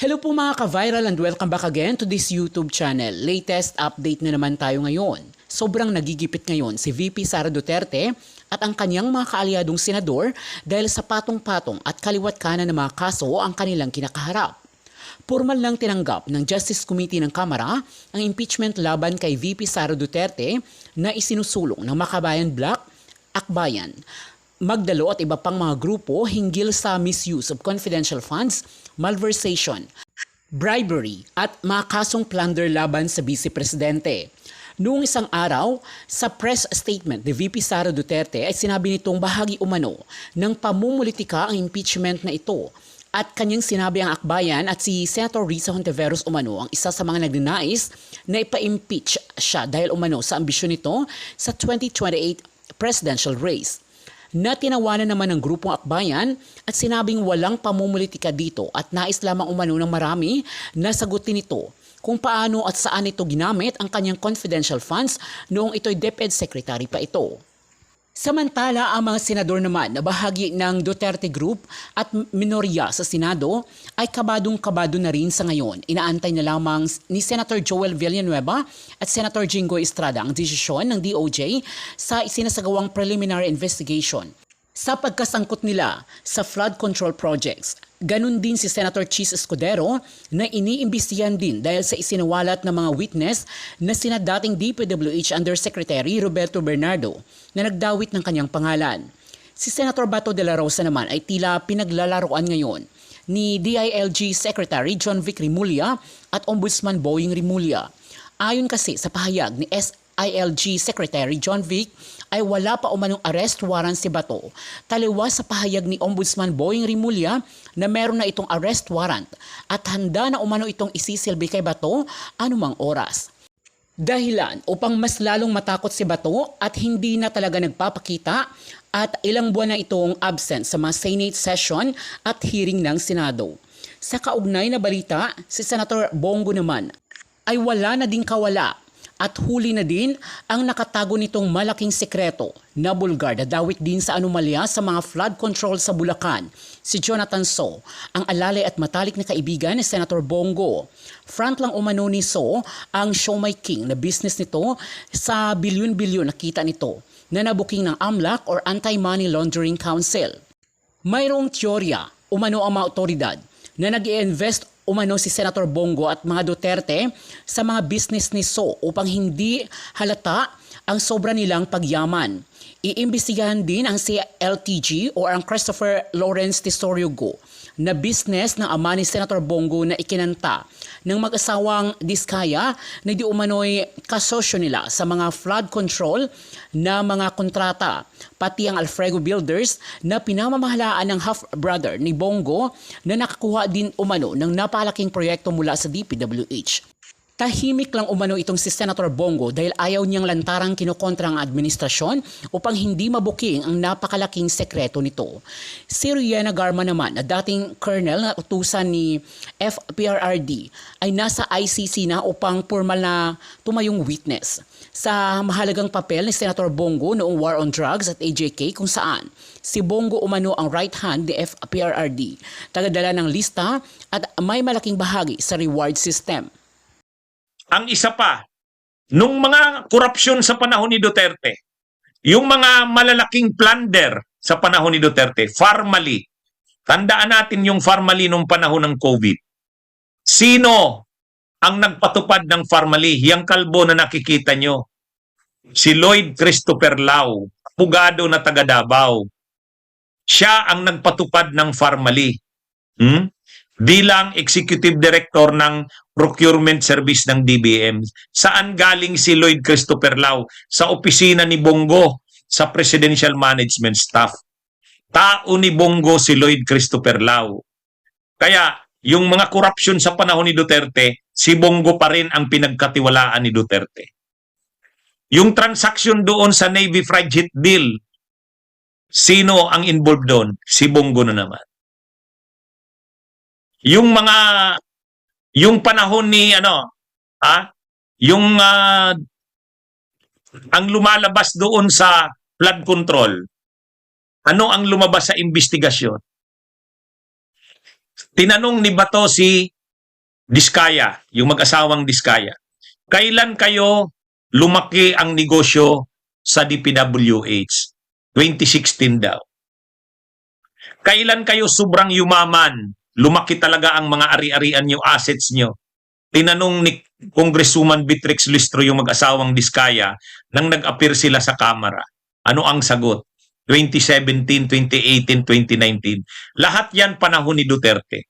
Hello po mga ka-viral and welcome back again to this YouTube channel. Latest update na naman tayo ngayon. Sobrang nagigipit ngayon si VP Sara Duterte at ang kanyang mga kaalyadong senador dahil sa patong-patong at kaliwat kanan ng mga kaso ang kanilang kinakaharap. Formal lang tinanggap ng Justice Committee ng Kamara ang impeachment laban kay VP Sara Duterte na isinusulong ng Makabayan Bloc, Akbayan, Magdalo at iba pang mga grupo hinggil sa misuse of confidential funds, malversation, bribery at mga kasong plunder laban sa Vice Presidente. Noong isang araw, sa press statement ni VP Sara Duterte ay sinabi nitong bahagi umano ng pamumulitika ang impeachment na ito at kanyang sinabi ang Akbayan at si Senator Risa Hontiveros umano ang isa sa mga nagnanais na ipa-impeach siya dahil umano sa ambisyon nito sa 2028 presidential race. Na tinawanan naman ng grupong Akbayan at sinabing walang pamumulitika dito at nais lamang umano ng marami na sagutin ito kung paano at saan ito ginamit ang kanyang confidential funds noong ito'y DepEd Secretary pa ito. Samantala, ang mga senador naman na bahagi ng Duterte Group at minorya sa Senado ay kabadong-kabado na rin sa ngayon. Inaantay na lamang ni Senator Joel Villanueva at Senator Jinggoy Estrada ang desisyon ng DOJ sa isinasagawang preliminary investigation sa pagkasangkot nila sa flood control projects. Ganon din si Senator Chis Escudero na iniimbestigahan din dahil sa isinawalat ng mga witness na sina dating DPWH Undersecretary Roberto Bernardo na nagdawit ng kanyang pangalan. Si Senator Bato de la Rosa naman ay tila pinaglalaroan ngayon ni DILG Secretary John Vic Rimulya at Ombudsman Boying Rimulya. Ayon kasi sa pahayag ni SILG Secretary John Vic ay wala pa umanong arrest warrant si Bato. Taliwas sa pahayag ni Ombudsman Boying Rimulya na meron na itong arrest warrant at handa na umano itong isisilbi kay Bato anumang oras. Dahilan upang mas lalong matakot si Bato at hindi na talaga nagpapakita at ilang buwan na itong absent sa mga Senate session at hearing ng Senado. Sa kaugnay na balita, si Senator Bongo naman ay wala na ding kawala at huli na din ang nakatago nitong malaking sekreto na bulgar na dawit din sa anomalya sa mga flood control sa Bulacan. Si Jonathan So, ang alalay at matalik na kaibigan ni Senator Bongo. Front lang umano ni So ang Show My King na business nito sa bilyon-bilyon na kita nito na nabuking ng AMLAC or Anti-Money Laundering Council. Mayroong teorya umano ang mga otoridad na nag-i-invest umano si Senator Bongo at mga Duterte sa mga business ni So upang hindi halata ang sobra nilang pagyaman. Iimbestigahan din ang CLTG o ang Christopher Lawrence Tesorio Go na business ng ama ni Senator Bongo na ikinanta ng mag-asawang Diskaya na di umano'y kasosyo nila sa mga flood control na mga kontrata, pati ang Alfredo Builders na pinamamahalaan ng half-brother ni Bongo na nakakuha din umano ng napalaking proyekto mula sa DPWH. Tahimik lang umano itong si Senator Bongo dahil ayaw niyang lantarang kinukontra ang administrasyon upang hindi mabuking ang napakalaking sekreto nito. Si Rihanna Garma naman na dating colonel na utusan ni FPRRD ay nasa ICC na upang formal na tumayong witness sa mahalagang papel ni Senator Bongo noong War on Drugs at AJK kung saan si Bongo umano ang right hand ni FPRRD, tagadala ng lista at may malaking bahagi sa reward system. Ang isa pa, nung mga korupsyon sa panahon ni Duterte, yung mga malalaking plunder sa panahon ni Duterte, Pharmally, tandaan natin yung Pharmally nung panahon ng COVID. Sino ang nagpatupad ng Pharmally? Yang kalbo na nakikita nyo. Si Lloyd Christopher Lau, pugado na taga Davao. Siya ang nagpatupad ng Pharmally. Bilang Executive Director ng Procurement Service ng DBM. Saan galing si Lloyd Christopher Lau? Sa opisina ni Bongo sa Presidential Management Staff. Tao ni Bongo si Lloyd Christopher Lau. Kaya yung mga korupsyon sa panahon ni Duterte, si Bongo pa rin ang pinagkatiwalaan ni Duterte. Yung transaksyon doon sa Navy Frigate deal, sino ang involved doon? Si Bongo na naman. Yung panahon ni ang lumalabas doon sa flood control, ano ang lumabas sa investigasyon? Tinanong ni Bato si Diskaya, yung mag-asawang Diskaya. Kailan kayo lumaki ang negosyo sa DPWH? 2016 daw. Kailan kayo sobrang yumaman? Lumaki talaga ang mga ari-arian nyo, assets nyo. Tinanong ni Congresswoman Beatrix Listro yung mag-asawang Diskaya nang nag-appear sila sa Kamara. Ano ang sagot? 2017, 2018, 2019. Lahat yan panahon ni Duterte.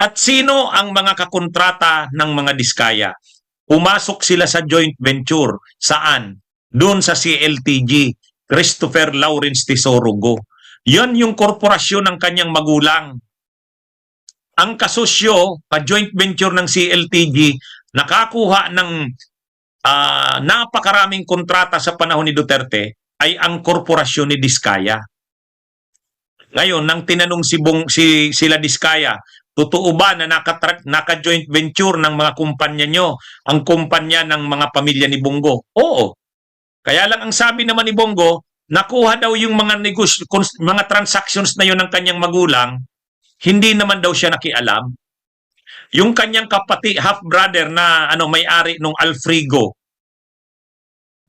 At sino ang mga kakontrata ng mga Diskaya? Pumasok sila sa joint venture. Saan? Doon sa CLTG, Christopher Lawrence Tesoro Go. Yan yung korporasyon ng kanyang magulang. Ang kasosyo, joint venture ng CLTG, nakakuha ng napakaraming kontrata sa panahon ni Duterte ay ang korporasyon ni Diskaya. Ngayon, nang tinanong sila Diskaya, totoo ba na naka-joint venture ng mga kumpanya nyo, ang kumpanya ng mga pamilya ni Bongo? Oo. Kaya lang ang sabi naman ni Bongo, nakuha daw yung mga transactions na yun ng kanyang magulang, hindi naman daw siya nakialam. Yung kanyang kapatid, half-brother na may-ari nung Alfrigo,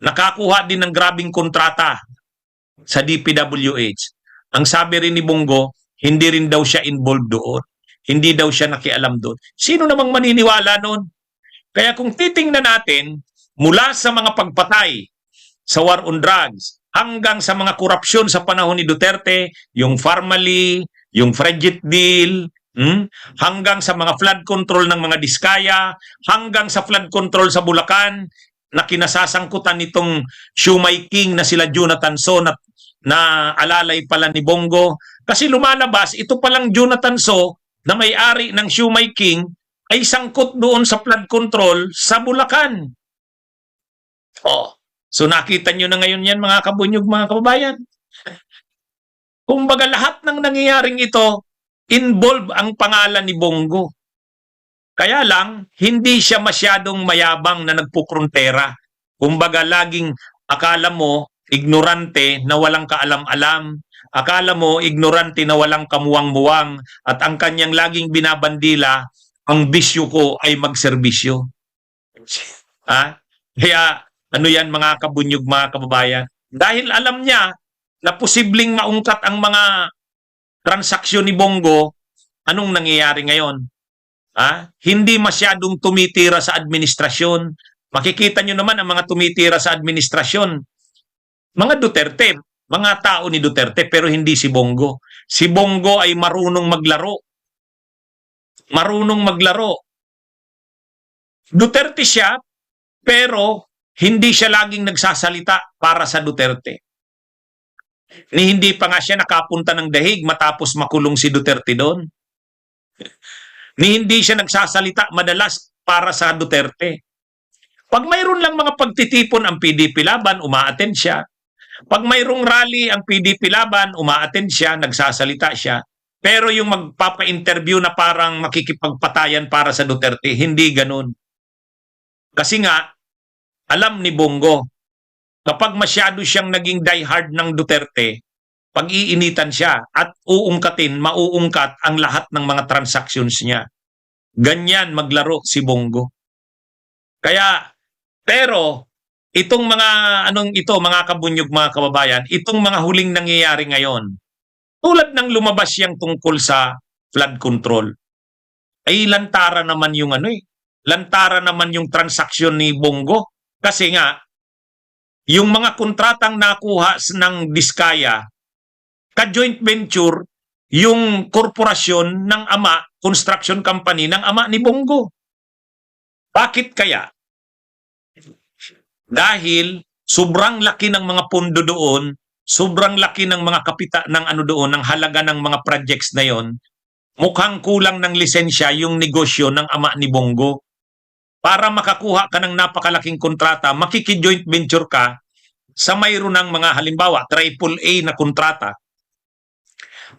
nakakuha din ng grabing kontrata sa DPWH. Ang sabi rin ni Bongo, hindi rin daw siya involved doon. Hindi daw siya nakialam doon. Sino namang maniniwala noon? Kaya kung titingnan natin, mula sa mga pagpatay sa war on drugs, hanggang sa mga korupsyon sa panahon ni Duterte, yung Farmally, yung Fredjet Deal, hanggang sa mga flood control ng mga Diskaya, hanggang sa flood control sa Bulacan, na kinasasangkutan nitong Shumay King na sila Jonathan So na alalay pala ni Bongo. Kasi lumalabas, ito palang Jonathan So na may-ari ng Shumay King ay sangkot doon sa flood control sa Bulacan. So nakita nyo na ngayon yan mga kabunyog, mga kababayan. Kumbaga lahat ng nangyayaring ito, involve ang pangalan ni Bongo. Kaya lang, hindi siya masyadong mayabang na nagpukrontera. Kumbaga laging akala mo, ignorante na walang kaalam-alam. Akala mo, ignorante na walang kamuwang-muwang. At ang kanyang laging binabandila, ang bisyo ko ay magserbisyo. Kaya ano yan mga kabunyog, mga kababayan? Dahil alam niya na posibleng maungkat ang mga transaksyon ni Bongo, anong nangyayari ngayon? Hindi masyadong tumitira sa administrasyon. Makikita nyo naman ang mga tumitira sa administrasyon. Mga Duterte, mga tao ni Duterte, pero hindi si Bongo. Si Bongo ay marunong maglaro. Marunong maglaro. Duterte siya, pero hindi siya laging nagsasalita para sa Duterte. Hindi pa nga siya nakapunta ng dahig matapos makulong si Duterte doon. Hindi siya nagsasalita madalas para sa Duterte. Pag mayroon lang mga pagtitipon ang PDP Laban, umaattend siya. Pag mayroong rally ang PDP Laban, umaattend siya, nagsasalita siya. Pero yung magpapa-interview na parang makikipagpatayan para sa Duterte, hindi ganun. Kasi nga, alam ni Bongo, kapag masyado siyang naging diehard ng Duterte, pag-iinitan siya at mauungkat ang lahat ng mga transactions niya. Ganyan maglaro si Bongo. Pero itong mga mga kabunyog, mga kababayan, itong mga huling nangyayari ngayon, tulad ng lumabas yang tungkol sa flood control, ay lantara naman yung lantara naman yung transaksyon ni Bongo. Kasi nga, yung mga kontratang nakuha ng Diskaya, ka-joint venture, yung korporasyon ng ama, construction company ng ama ni Bongo. Bakit kaya? Dahil sobrang laki ng mga pondo doon, sobrang laki ng mga ng halaga ng mga projects na yon, mukhang kulang ng lisensya yung negosyo ng ama ni Bongo. Para makakuha ka ng napakalaking kontrata, makiki-joint venture ka sa mayroon ng mga halimbawa, AAA na kontrata.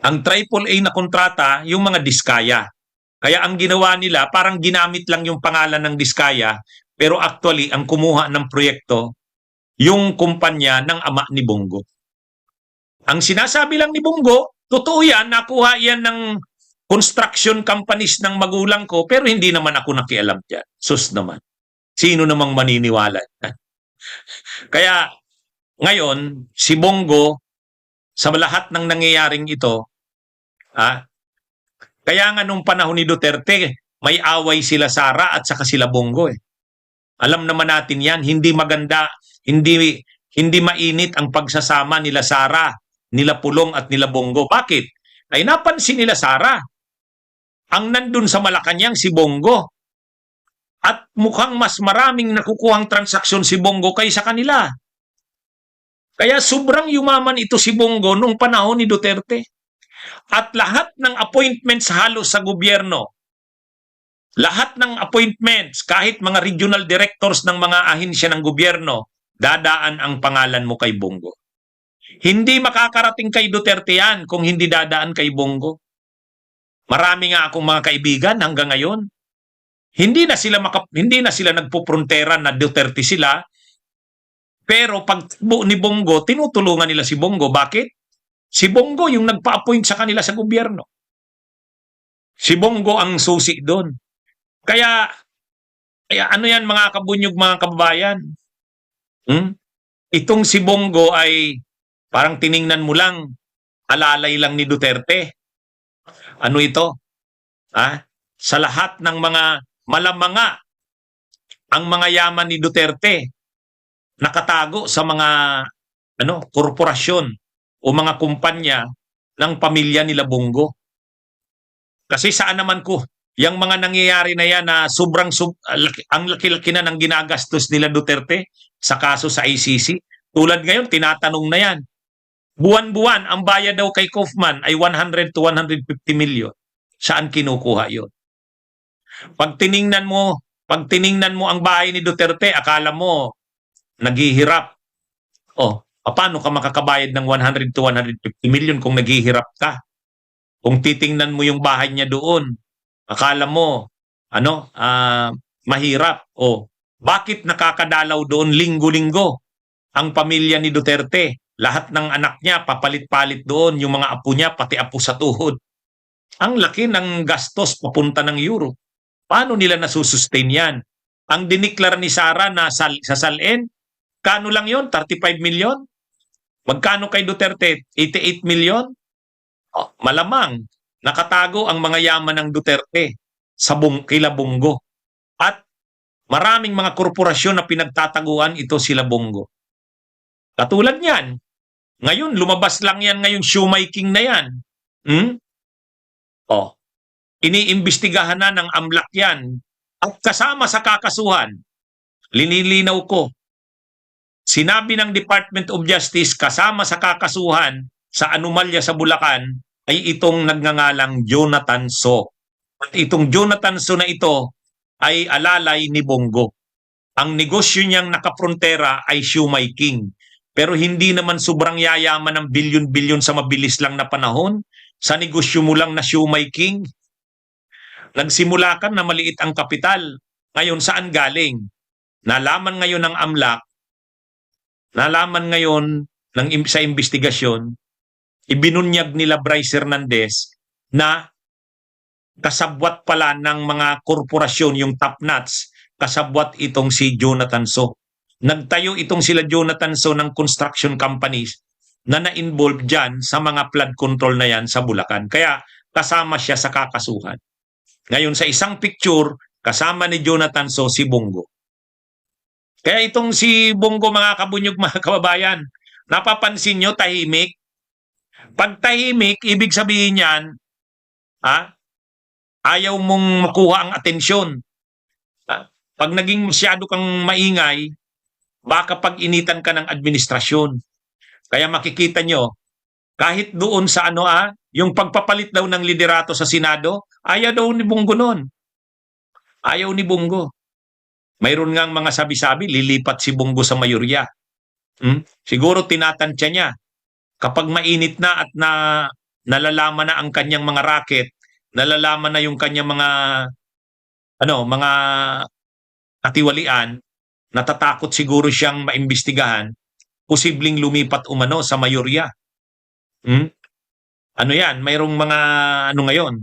Ang AAA na kontrata, yung mga Diskaya. Kaya ang ginawa nila, parang ginamit lang yung pangalan ng Diskaya, pero actually, ang kumuha ng proyekto, yung kumpanya ng ama ni Bongo. Ang sinasabi lang ni Bongo, totoo yan, nakuha yan ng construction companies ng magulang ko, pero hindi naman ako nakialam dyan. Sus naman. Sino namang maniniwala? Kaya ngayon, si Bongo, sa lahat ng nangyayaring ito, kaya nga nung panahon ni Duterte, may away sila Sara at saka sila Bongo eh. Alam naman natin yan, hindi maganda, hindi mainit ang pagsasama nila Sara, nila Pulong at nila Bongo. Bakit? Ay napansin nila Sara, ang nandun sa Malacanang si Bongo. At mukhang mas maraming nakukuhang transaksyon si Bongo kaysa kanila. Kaya sobrang yumaman ito si Bongo nung panahon ni Duterte. At lahat ng appointments halos sa gobyerno, lahat ng appointments, kahit mga regional directors ng mga ahensya ng gobyerno, dadaan ang pangalan mo kay Bongo. Hindi makakarating kay Duterte yan kung hindi dadaan kay Bongo. Marami nga akong mga kaibigan hanggang ngayon. Hindi na sila nagpuprontera na Duterte sila, pero pag ni Bongo, tinutulungan nila si Bongo. Bakit? Si Bongo yung nagpa-appoint sa kanila sa gobyerno. Si Bongo ang susi doon. Kaya ano yan mga kabunyog, mga kababayan? Itong si Bongo ay parang tiningnan mo lang, alalay lang ni Duterte. Ano ito? Sa lahat ng mga malamanga, ang mga yaman ni Duterte nakatago sa mga korporasyon o mga kumpanya ng pamilya nila Bongo. Kasi saan naman ko, yung mga nangyayari na yan na ang laki-laki na ng ginagastos nila Duterte sa kaso sa ICC. Tulad ngayon, tinatanong na yan. Buwan-buwan, ang bayad daw kay Kaufman ay 100 to 150 million. Saan kinukuha yun? Pag tiningnan mo ang bahay ni Duterte, akala mo naghihirap. Paano ka makakabayad ng 100 to 150 million kung naghihirap ka? Kung titingnan mo yung bahay niya doon, akala mo mahirap. Bakit nakakadalaw doon linggo-linggo ang pamilya ni Duterte? Lahat ng anak niya papalit-palit doon, yung mga apo niya pati apo sa tuhod. Ang laki ng gastos papunta ng Europe. Paano nila nasusustain yan? Ang diniklara ni Sara na sa SALN, kano lang yon? 35 million? Magkano kay Duterte? 88 million? Malamang nakatago ang mga yaman ng Duterte sa kila Bongo. At maraming mga korporasyon na pinagtataguan ito sila Bongo. Katulad niyan, ngayon lumabas lang yan ngayong shoemaking na yan. Iniimbestigahan na ng AMLAC yan. At kasama sa kakasuhan, linilinaw ko, sinabi ng Department of Justice kasama sa kakasuhan sa anomalya sa Bulacan ay itong nagngangalang Jonathan So. At itong Jonathan So na ito ay alalay ni Bongo. Ang negosyo niyang nakaprontera ay shoemaking. Pero hindi naman sobrang yayaman ng bilyon-bilyon sa mabilis lang na panahon. Sa negosyo mo lang na shoemaking. Nagsimula ka na maliit ang kapital. Ngayon, saan galing? Nalaman ngayon ng AMLAC, nalaman ngayon sa investigasyon, ibinunyag nila Bryce Hernandez na kasabwat pala ng mga korporasyon, yung top nuts, kasabwat itong si Jonathan So. Nagtayo itong sila Jonathan So ng construction companies na na-involve dyan sa mga flood control na yan sa Bulacan. Kaya kasama siya sa kakasuhan. Ngayon sa isang picture, kasama ni Jonathan So si Bongo. Kaya itong si Bongo, mga kabunyog, mga kababayan, napapansin nyo tahimik? Pag tahimik, ibig sabihin yan, ayaw mong makuha ang atensyon. Pag naging masyado kang maingay, baka pag-initan ka ng administrasyon. Kaya makikita nyo, kahit doon sa yung pagpapalit daw ng liderato sa Senado, ayaw daw ni Bongo noon. Ayaw ni Bongo. Mayroon ngang mga sabi-sabi, lilipat si Bongo sa mayorya. Siguro tinatansya niya. Kapag mainit na at nalalaman na ang kanyang mga racket, nalalaman na yung kanyang mga katiwalian, natatakot siguro siyang maimbestigahan, posibleng lumipat umano sa mayorya. Ano yan? Mayroong mga ngayon,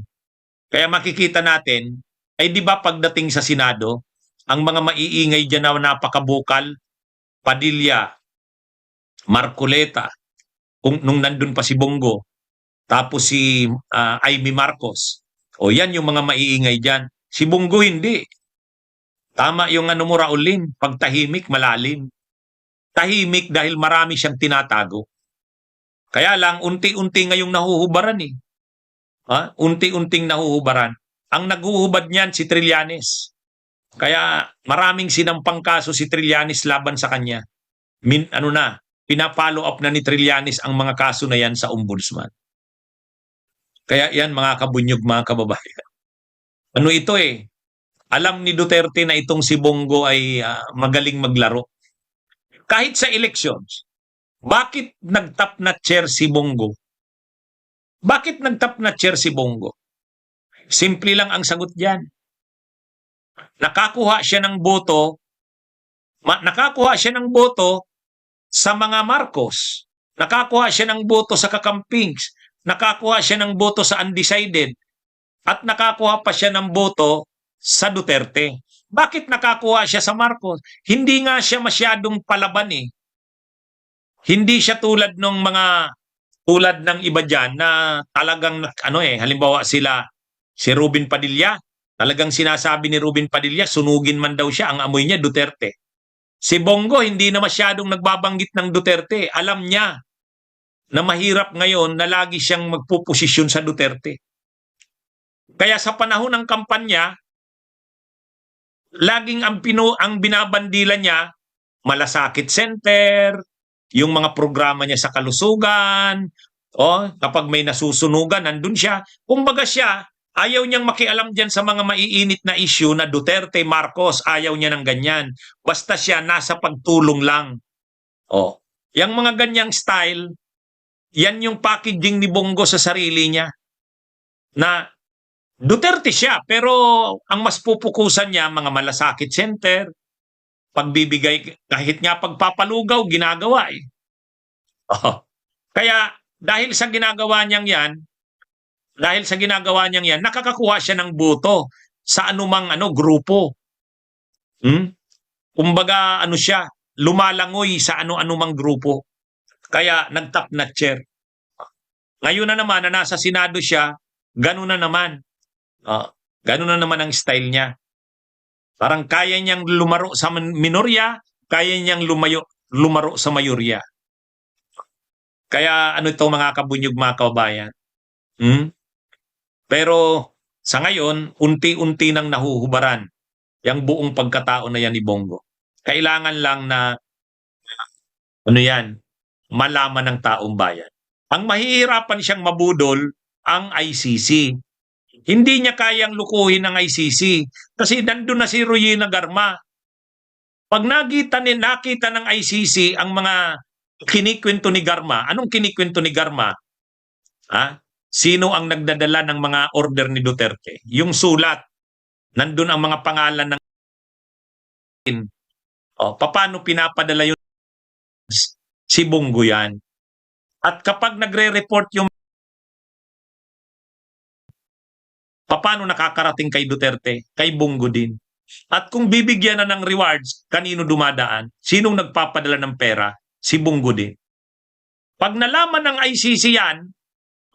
Kaya makikita natin, ay di ba pagdating sa Senado, ang mga maiingay dyan na napakabukal, Padilla, Marcoleta, nung nandun pa si Bongo, tapos si Amy Marcos. O yan yung mga maiingay dyan. Si Bongo hindi. Tama yung ano mo, Raulin, pagtahimik, malalim. Tahimik dahil marami siyang tinatago. Kaya lang, unti-unti ngayong nahuhubaran eh. Unti-unting nahuhubaran. Ang naghuhubad niyan si Trillanes. Kaya maraming sinampang kaso si Trillanes laban sa kanya. Pinapollow up na ni Trillanes ang mga kaso na yan sa ombudsman. Kaya yan mga kabunyog, mga kababayan. Ano ito eh? Alam ni Duterte na itong si Bongo ay magaling maglaro. Kahit sa elections, bakit nagtap na chair si Bongo? Bakit nagtap na chair si Bongo? Simple lang ang sagot diyan. Nakakuha siya ng boto sa mga Marcos. Nakakuha siya ng boto sa Kakampings. Nakakuha siya ng boto sa undecided. At nakakuha pa siya ng boto sa Duterte. Bakit nakakuha siya sa Marcos? Hindi nga siya masyadong palaban eh. Hindi siya tulad ng iba dyan na talagang halimbawa si Robin Padilla, talagang sinasabi ni Robin Padilla, sunugin man daw siya, ang amoy niya Duterte. Si Bongo hindi na masyadong nagbabanggit ng Duterte. Alam niya na mahirap ngayon na lagi siyang magpuposisyon sa Duterte. Kaya sa panahon ng kampanya, laging ang binabandila niya, Malasakit Center, yung mga programa niya sa kalusugan, kapag may nasusunugan, nandun siya. Kumbaga siya, ayaw niyang makialam dyan sa mga maiinit na issue na Duterte, Marcos, ayaw niya ng ganyan. Basta siya nasa pagtulong lang. Yang mga ganyang style, yan yung packaging ni Bongo sa sarili niya. Na Duterte siya, pero ang mas pupukusan niya, mga Malasakit Center, pagbibigay, kahit nga pagpapalugaw, ginagawa eh. Kaya dahil sa ginagawa niyang yan, nakakakuha siya ng boto sa anumang grupo. Kumbaga siya, lumalangoy sa anumang grupo. Kaya nagtap na chair. Ngayon na naman na nasa Senado siya, ganun na naman. Ganun na naman ang style niya. Parang kaya niyang lumaro sa minorya, kaya niyang lumaro sa mayorya. Kaya ito mga kabunyog, mga kababayan. Pero sa ngayon, unti-unti nang nahuhubaran yung buong pagkatao na yan ni Bongo. Kailangan lang na malaman ng taong bayan. Ang mahihirapan siyang mabudol ang ICC. Hindi niya kayang lukuhin ng ICC kasi nandun na si Royena Garma. Pag nakita ng ICC ang mga kinikwento ni Garma, anong kinikwento ni Garma? Sino ang nagdadala ng mga order ni Duterte? Yung sulat. Nandun ang mga pangalan ng paano pinapadala yun? Si Bongo yan. At kapag nagre-report yung paano nakakarating kay Duterte? Kay Bongo din. At kung bibigyan na ng rewards, kanino dumadaan? Sinong nagpapadala ng pera? Si Bongo din. Pag nalaman ng ICC yan,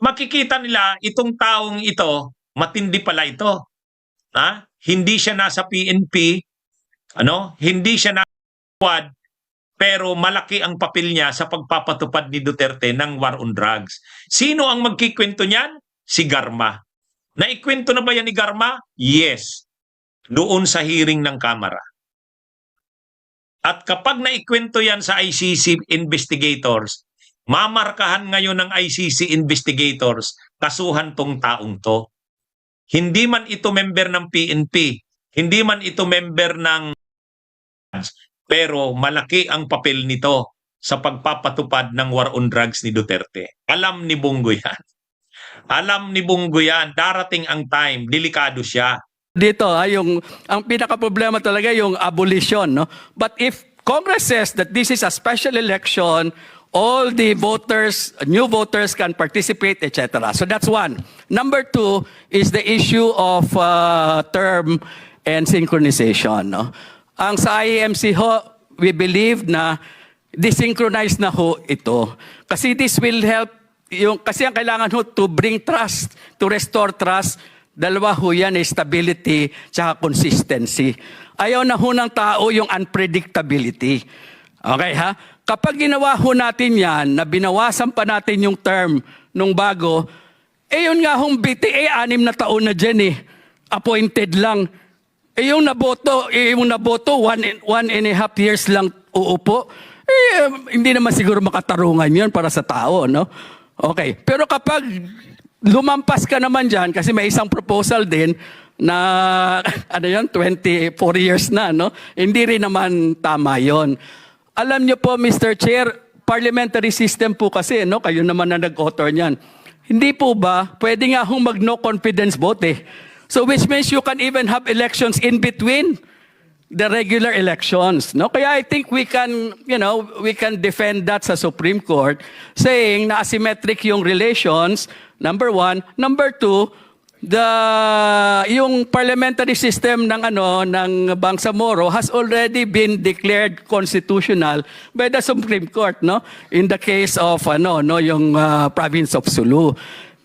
makikita nila itong taong ito, matindi pala ito. Hindi siya nasa PNP, hindi siya nasa squad, pero malaki ang papel niya sa pagpapatupad ni Duterte ng war on drugs. Sino ang magkikwento niyan? Si Garma. Naikwento na ba yan ni Garma? Yes. Doon sa hearing ng Kamara. At kapag naikwento yan sa ICC investigators, mamarkahan ngayon ng ICC investigators, kasuhan tong taong to. Hindi man ito member ng PNP, hindi man ito member ng, pero malaki ang papel nito sa pagpapatupad ng war on drugs ni Duterte. Alam ni Bongo yan. Alam ni Bongo yan, darating ang time, delikado siya. Dito, ang pinaka-problema talaga yung abolition. No? But if Congress says that this is a special election all the voters, new voters can participate, etc. So that's one. Number two is the issue of term and synchronization. No? Ang sa IEMC ho, we believe na desynchronized na ho ito. Kasi this will help, kasi ang kailangan ho to bring trust, to restore trust, dalawa ho yan, stability tsaka consistency. Ayaw na ho ng tao yung unpredictability. Okay ha? Kapag ginawa ho natin yan, na binawasan pa natin yung term nung bago, yun nga hong BTA, 6 na taon na dyan eh. Appointed lang. Yung naboto, 1.5 years lang uupo. Hindi naman siguro makatarungan yun para sa tao, no? Okay. Pero kapag lumampas ka naman dyan, kasi may isang proposal din na, 24 years na, no? Hindi rin naman tama yon. Alam niyo po, Mr. Chair, parliamentary system po kasi, no? Kayo naman na nag-author niyan. Hindi po ba, pwede nga hong mag-no confidence vote eh. So which means you can even have elections in between the regular elections, no? Kaya I think we can, we can defend that sa Supreme Court saying na asymmetric yung relations, number one. Number two, yung parliamentary system ng Bangsamoro has already been declared constitutional by the Supreme Court, no? In the case of yung province of Sulu.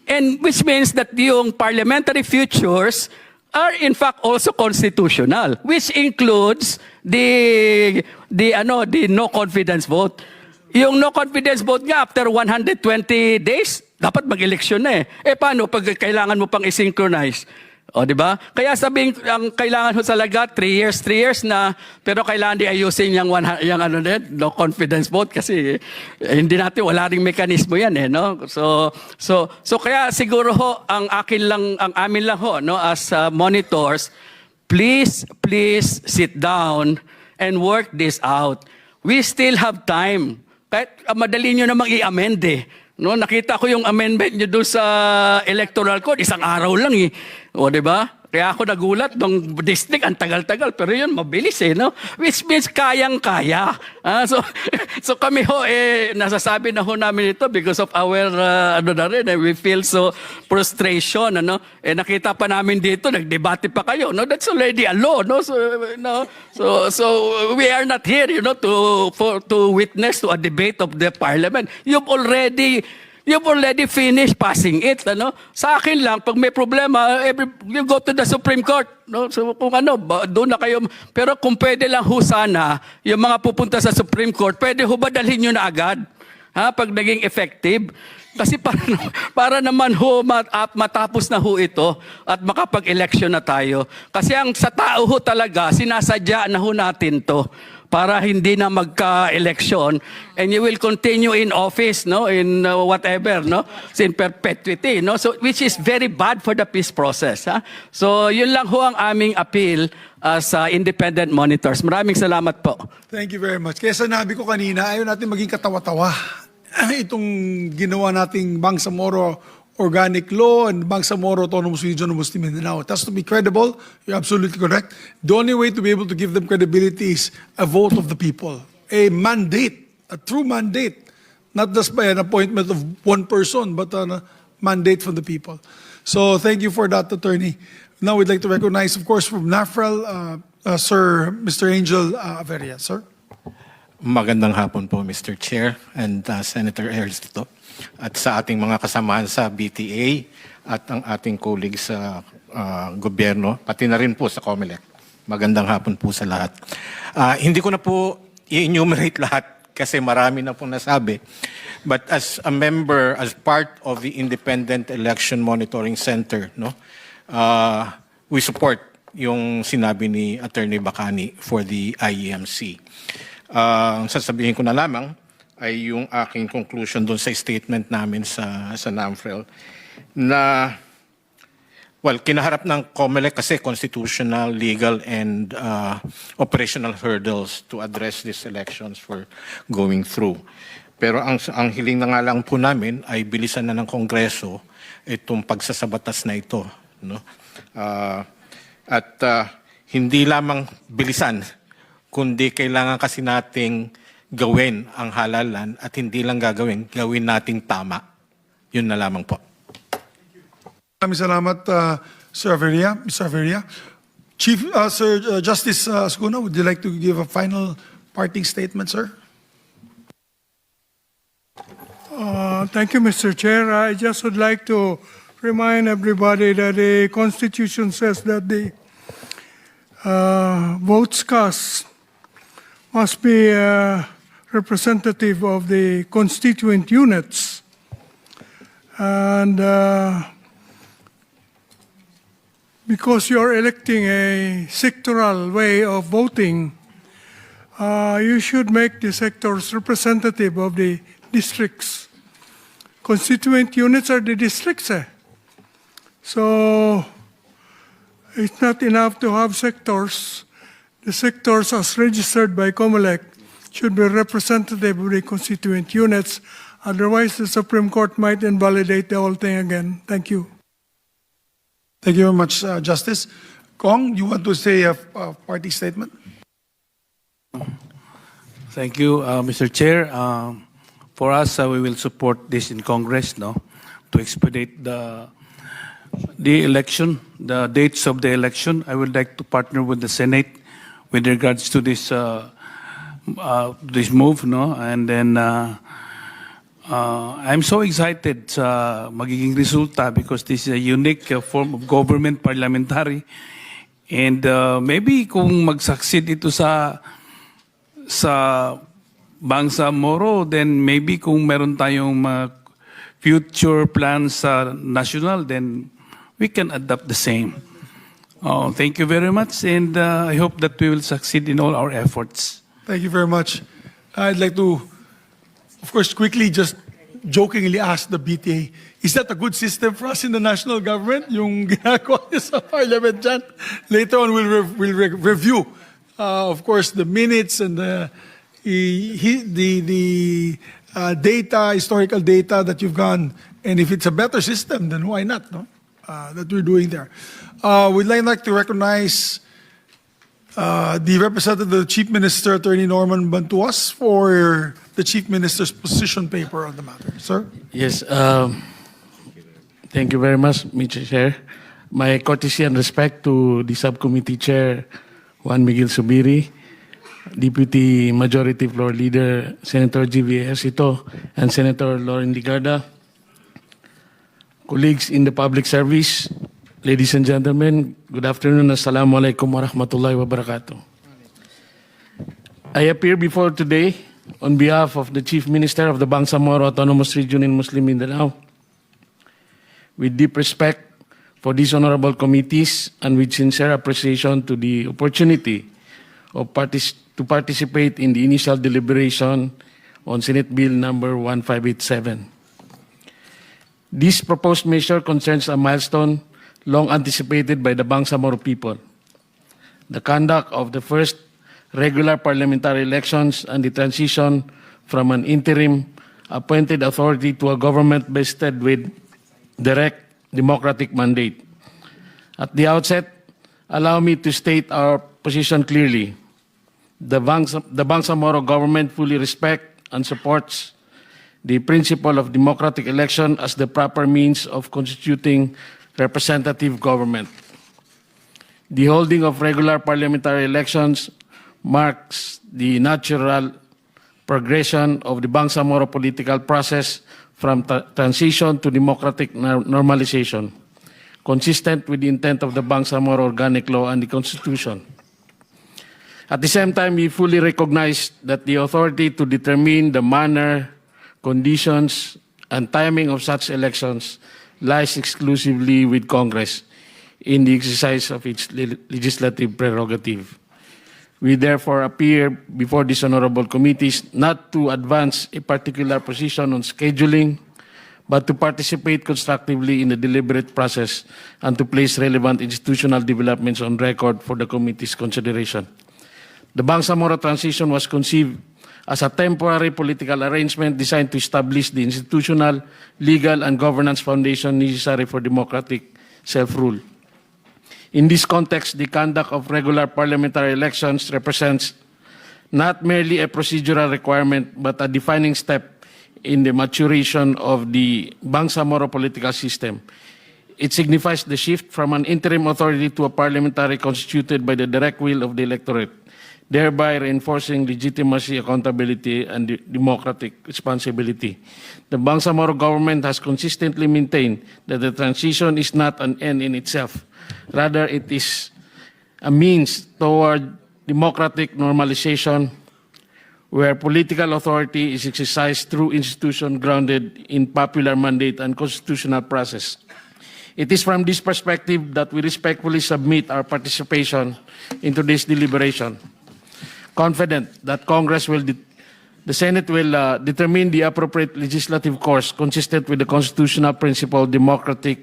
And which means that yung parliamentary futures are in fact also constitutional, which includes the no confidence vote. Yung no confidence vote nga after 120 days, dapat mag-eleksyon na eh. Paano pag kailangan mo pang i-synchronize? O, di ba? Kaya sabihin, ang kailangan ho talaga, 3 years na, pero kailangan di ayusin yung no confidence vote kasi hindi natin, wala ring mekanismo yan eh, no? So kaya siguro ho, ang amin lang ho, no, as monitors, please sit down and work this out. We still have time. Kahit madali nyo namang i-amend eh. No, nakita ko yung amendment niyo doon sa electoral code, 1 araw lang eh. O, di ba? Kaya ako nagulat nung district, ang tagal-tagal. Pero yun, mabilis eh, no? Which means kayang-kaya. So kami ho, nasasabi na ho namin ito because of our, we feel so frustration, nakita pa namin dito, nagdebate pa kayo, no? That's already a law, no? So we are not here, to witness to a debate of the parliament. You've already finished passing it, Sa akin lang, pag may problema, you go to the Supreme Court, no? So kung doon na kayo. Pero kung pwede lang ho sana, yung mga pupunta sa Supreme Court, pwede ho ba dalhin nyo na agad? Pag naging effective? Kasi para naman ho matapos na ho ito at makapag-election na tayo. Kasi ang sa tao ho talaga, sinasadya na ho natin to para hindi na magka-election and you will continue in office, no, in whatever, no, in perpetuity, no, so which is very bad for the peace process. So yun lang ho ang aming appeal as independent monitors. Maraming salamat po. Thank you very much. Kaya sinabi ko kanina, ayaw natin maging katawa-tawa. Itong ginawa nating Bangsamoro Organic Law and Bangsamoro Autonomous Region of Muslim Mindanao. It has to be credible. You're absolutely correct. The only way to be able to give them credibility is a vote of the people. A mandate, a true mandate. Not just by an appointment of one person, but a mandate from the people. So thank you for that, Attorney. Now we'd like to recognize, of course, from NAFREL, Sir Mr. Angel Averia. Sir? Magandang hapon po, Mr. Chair and Senator Ernesto. At sa ating mga kasamahan sa BTA at ang ating colleagues sa gobyerno, pati na rin po sa COMELEC. Magandang hapon po sa lahat. Hindi ko na po i-enumerate lahat kasi marami na po nasabi. But as a member, as part of the Independent Election Monitoring Center, we support yung sinabi ni Attorney Bacani for the IEMC. Sasabihin ko na lamang ay yung aking conclusion doon sa statement namin sa NAMFREL na, kinaharap ng COMELEC kasi constitutional, legal, and operational hurdles to address these elections for going through. Pero ang hiling na nga lang po namin ay bilisan na ng Kongreso itong pagsasabatas na ito. No? Hindi lamang bilisan, kundi kailangan kasi nating gawin ang halalan at hindi lang gawin nating tama. Yun na lamang po. Maraming salamat, Sir Averia. Mr. Averia. Chief, Justice Ascuna, would you like to give a final parting statement, sir? Thank you, Mr. Chair. I just would like to remind everybody that the Constitution says that the votes cast must be representative of the constituent units. And because you're electing a sectoral way of voting, you should make the sectors representative of the districts. Constituent units are the districts. So it's not enough to have sectors. The sectors as registered by COMELEC should be representative of the constituent units. Otherwise, the Supreme Court might invalidate the whole thing again. Thank you. Thank you very much, Justice. Kong, you want to say a parting statement? Thank you, Mr. Chair. For us, we will support this in Congress, no, to expedite the election, the dates of the election. I would like to partner with the Senate with regards to this this move, no, and then I'm so excited sa magiging resulta because this is a unique form of government, parliamentary, and maybe kung mag-succeed ito sa Bangsamoro, then maybe kung meron tayong future plans sa national, then we can adopt the same. Oh, thank you very much, and I hope that we will succeed in all our efforts. Thank you very much. I'd like to, of course, quickly just jokingly ask the BTA, is that a good system for us in the national government? Yung ginagawa niya sa parliament dyan? Later on, we'll review, of course, the minutes and the data, historical data that you've gone, and if it's a better system, then why not, no? That we're doing there. We'd like to recognize the representative of the Chief Minister, Attorney Norman Bantuas, for the Chief Minister's position paper on the matter. Sir? Yes, thank you very much, Mr. Chair. My courtesy and respect to the subcommittee chair, Juan Miguel Subiri, Deputy Majority Floor Leader Senator G.V. Ejercito, and Senator Lauren Ligarda, colleagues in the public service, ladies and gentlemen, good afternoon. Assalamualaikum warahmatullahi wabarakatuh. I appear before today on behalf of the Chief Minister of the Bangsamoro Autonomous Region in Muslim Mindanao with deep respect for these honorable committees and with sincere appreciation to the opportunity of to participate in the initial deliberation on Senate Bill number 1587. This proposed measure concerns a milestone long anticipated by the Bangsamoro people, the conduct of the first regular parliamentary elections and the transition from an interim appointed authority to a government vested with direct democratic mandate. At the outset, allow me to state our position clearly. The Bangsamoro government fully respects and supports the principle of democratic election as the proper means of constituting representative government. The holding of regular parliamentary elections marks the natural progression of the Bangsamoro political process from transition to democratic normalization, consistent with the intent of the Bangsamoro Organic Law and the Constitution. At the same time, we fully recognize that the authority to determine the manner, conditions, and timing of such elections lies exclusively with Congress in the exercise of its legislative prerogative. We therefore appear before these honorable committees not to advance a particular position on scheduling, but to participate constructively in the deliberate process and to place relevant institutional developments on record for the committee's consideration. The Bangsamoro transition was conceived as a temporary political arrangement designed to establish the institutional, legal, and governance foundation necessary for democratic self-rule. In this context, the conduct of regular parliamentary elections represents not merely a procedural requirement, but a defining step in the maturation of the Bangsamoro political system. It signifies the shift from an interim authority to a parliamentary constituted by the direct will of the electorate, thereby reinforcing legitimacy, accountability, and democratic responsibility. The Bangsamoro government has consistently maintained that the transition is not an end in itself. Rather, it is a means toward democratic normalization where political authority is exercised through institutions grounded in popular mandate and constitutional process. It is from this perspective that we respectfully submit our participation into this deliberation, confident that the Senate will determine the appropriate legislative course consistent with the constitutional principle, democratic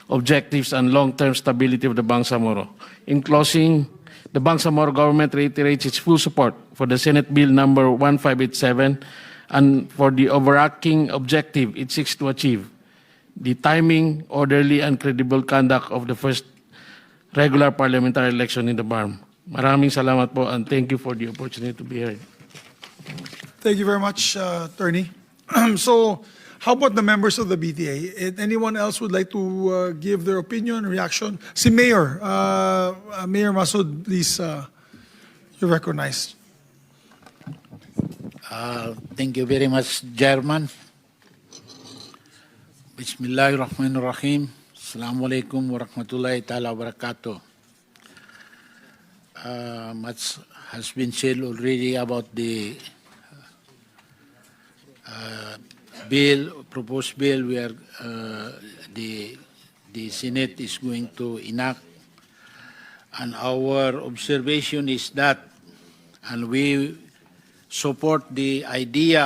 objectives, and long-term stability of the Bangsamoro. In closing, the Bangsamoro government reiterates its full support for the Senate Bill number 1587 and for the overarching objective it seeks to achieve, the timing, orderly, and credible conduct of the first regular parliamentary election in the BARM. Maraming salamat po and thank you for the opportunity to be here. Thank you very much, Attorney. So, how about the members of the BTA? Anyone else would like to give their opinion, reaction? Si Mayor, Mayor Masud, please, you're recognized. Thank you very much, Chairman. Bismillahirrahmanirrahim. Assalamualaikum warahmatullahi ta'ala wabarakatuh. Much has been said already about the proposed bill where the Senate is going to enact. And our observation is that, and we support the idea